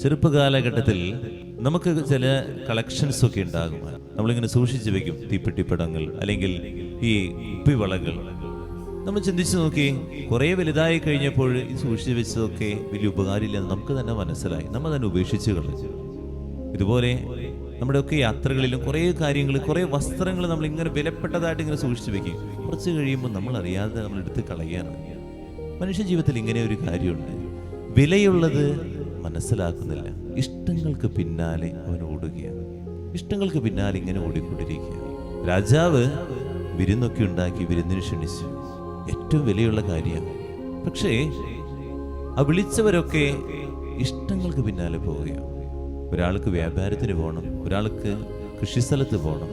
ചെറുപ്പകാലഘട്ടത്തിൽ നമുക്ക് ചില കളക്ഷൻസ് ഒക്കെ ഉണ്ടാകും. നമ്മളിങ്ങനെ സൂക്ഷിച്ചു വെക്കും, തീപ്പെട്ടിപ്പടങ്ങൾ അല്ലെങ്കിൽ ഈ കുപ്പിവളകൾ. നമ്മൾ ചിന്തിച്ചു നോക്കി, കുറേ വലുതായി കഴിഞ്ഞപ്പോൾ ഈ സൂക്ഷിച്ചു വെച്ചതൊക്കെ വലിയ ഉപകാരമില്ലെന്ന് നമുക്ക് തന്നെ മനസ്സിലായി. നമ്മൾ തന്നെ ഉപേക്ഷിച്ച് കളഞ്ഞു. ഇതുപോലെ നമ്മുടെയൊക്കെ യാത്രകളിലും കുറേ കാര്യങ്ങൾ, കുറേ വസ്ത്രങ്ങൾ നമ്മൾ ഇങ്ങനെ വിലപ്പെട്ടതായിട്ട് ഇങ്ങനെ സൂക്ഷിച്ചു വെക്കും. കുറച്ച് കഴിയുമ്പോൾ നമ്മൾ അറിയാതെ നമ്മൾ എടുത്ത് കളയാണ്. മനുഷ്യ ജീവിതത്തിൽ ഇങ്ങനെ ഒരു കാര്യമുണ്ട്, വിലയുള്ളത് മനസ്സിലാക്കുന്നില്ല. ഇഷ്ടങ്ങൾക്ക് പിന്നാലെ അവൻ ഓടുകയാണ്. ഇഷ്ടങ്ങൾക്ക് പിന്നാലെ ഇങ്ങനെ ഓടിക്കൊണ്ടിരിക്കുക. രാജാവ് വിരുന്നൊക്കെ ഉണ്ടാക്കി, വിരുന്നിന് ക്ഷണിച്ചു. ഏറ്റവും വിലയുള്ള കാര്യമാണ്. പക്ഷേ ആ വിളിച്ചവരൊക്കെ ഇഷ്ടങ്ങൾക്ക് പിന്നാലെ പോവുകയാണ്. ഒരാൾക്ക് വ്യാപാരത്തിന് പോകണം, ഒരാൾക്ക് കൃഷിസ്ഥലത്ത് പോകണം.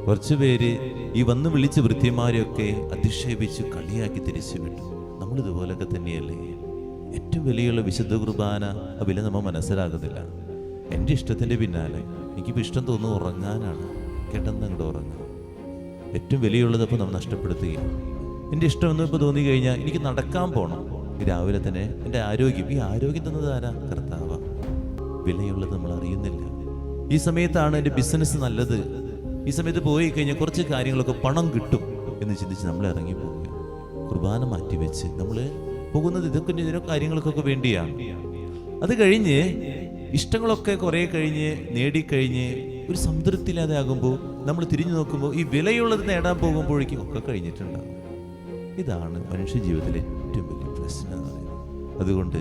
കുറച്ചു പേര് ഈ വന്ന് വിളിച്ച വൃത്യന്മാരെയൊക്കെ അധിക്ഷേപിച്ച് കളിയാക്കി തിരിച്ചു വിട്ടു. നമ്മളിതുപോലൊക്കെ തന്നെയല്ലേ? ഏറ്റവും വിലയുള്ള വിശുദ്ധ കുർബാന, ആ വില നമ്മൾ മനസ്സിലാകുന്നില്ല. എൻ്റെ ഇഷ്ടത്തിൻ്റെ പിന്നാലെ, എനിക്കിപ്പോൾ ഇഷ്ടം തോന്നുന്നു ഉറങ്ങാനാണ്, കിടന്നങ്ങോട്ട് ഉറങ്ങാം. ഏറ്റവും വിലയുള്ളതപ്പോൾ നമ്മൾ നഷ്ടപ്പെടുത്തുകയാണ്. എൻ്റെ ഇഷ്ടമെന്ന് ഇപ്പോൾ തോന്നി കഴിഞ്ഞാൽ എനിക്ക് നടക്കാൻ പോകണം. രാവിലെ തന്നെ എൻ്റെ ആരോഗ്യം, ഈ ആരോഗ്യം തന്നത് ആരാ? കർത്താവാ. വിലയുള്ളത് നമ്മൾ അറിയുന്നില്ല. ഈ സമയത്താണ് എൻ്റെ ബിസിനസ് നല്ലത്, ഈ സമയത്ത് പോയി കഴിഞ്ഞാൽ കുറച്ച് കാര്യങ്ങളൊക്കെ പണം കിട്ടും എന്ന് ചിന്തിച്ച് നമ്മൾ ഇറങ്ങിപ്പോവുക. കുർബാന മാറ്റിവെച്ച് നമ്മൾ പോകുന്നത് ഇതിനോ കാര്യങ്ങൾക്കൊക്കെ വേണ്ടിയാണ്. അത് കഴിഞ്ഞ് ഇഷ്ടങ്ങളൊക്കെ കുറേ കഴിഞ്ഞ് നേടിക്കഴിഞ്ഞ് ഒരു സംതൃപ്തിയില്ലാതെ ആകുമ്പോൾ നമ്മൾ തിരിഞ്ഞു നോക്കുമ്പോൾ ഈ വിലയുള്ളത് നേടാൻ പോകുമ്പോഴേക്കും ഒക്കെ കഴിഞ്ഞിട്ടുണ്ടാകും. ഇതാണ് മനുഷ്യ ജീവിതത്തിലെ ഏറ്റവും വലിയ പ്രശ്നം എന്ന് പറയുന്നത്. അതുകൊണ്ട്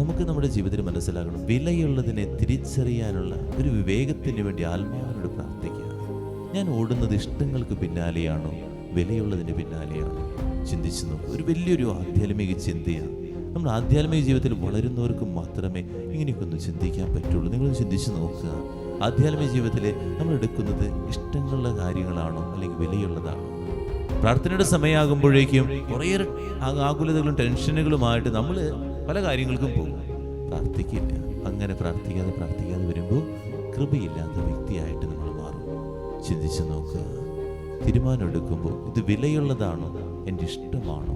നമുക്ക് നമ്മുടെ ജീവിതത്തിൽ മനസ്സിലാക്കണം, വിലയുള്ളതിനെ തിരിച്ചറിയാനുള്ള ഒരു വിവേകത്തിന് വേണ്ടി ആത്മാവിനോട് പ്രാർത്ഥിക്കുക. ഞാൻ ഓടുന്നത് ഇഷ്ടങ്ങൾക്ക് പിന്നാലെയാണോ, വിലയുള്ളതിന് പിന്നാലെയാണോ? ചിന്തിച്ചു നോക്കുക. ഒരു വലിയൊരു ആധ്യാത്മിക ചിന്തയാണ്. നമ്മൾ ആധ്യാത്മിക ജീവിതത്തിൽ വളരുന്നവർക്ക് മാത്രമേ ഇങ്ങനെയൊക്കെ ഒന്ന് ചിന്തിക്കാൻ പറ്റുള്ളൂ. നിങ്ങളൊന്ന് ചിന്തിച്ചു നോക്കുക. ആധ്യാത്മിക ജീവിതത്തിൽ നമ്മൾ എടുക്കുന്നത് ഇഷ്ടങ്ങളുടെ കാര്യങ്ങളാണോ അല്ലെങ്കിൽ വിലയുള്ളതാണോ? പ്രാർത്ഥനയുടെ സമയമാകുമ്പോഴേക്കും കുറേയേറെ ആകുലതകളും ടെൻഷനുകളുമായിട്ട് നമ്മൾ പല കാര്യങ്ങൾക്കും പോകും, പ്രാർത്ഥിക്കില്ല. അങ്ങനെ പ്രാർത്ഥിക്കാതെ വരുമ്പോൾ കൃപയില്ലാത്ത വ്യക്തിയായിട്ട് നമ്മൾ മാറും. ചിന്തിച്ചു നോക്കുക. തീരുമാനം എടുക്കുമ്പോൾ ഇത് വിലയുള്ളതാണോ, എൻ്റെ ഇഷ്ടമാണോ?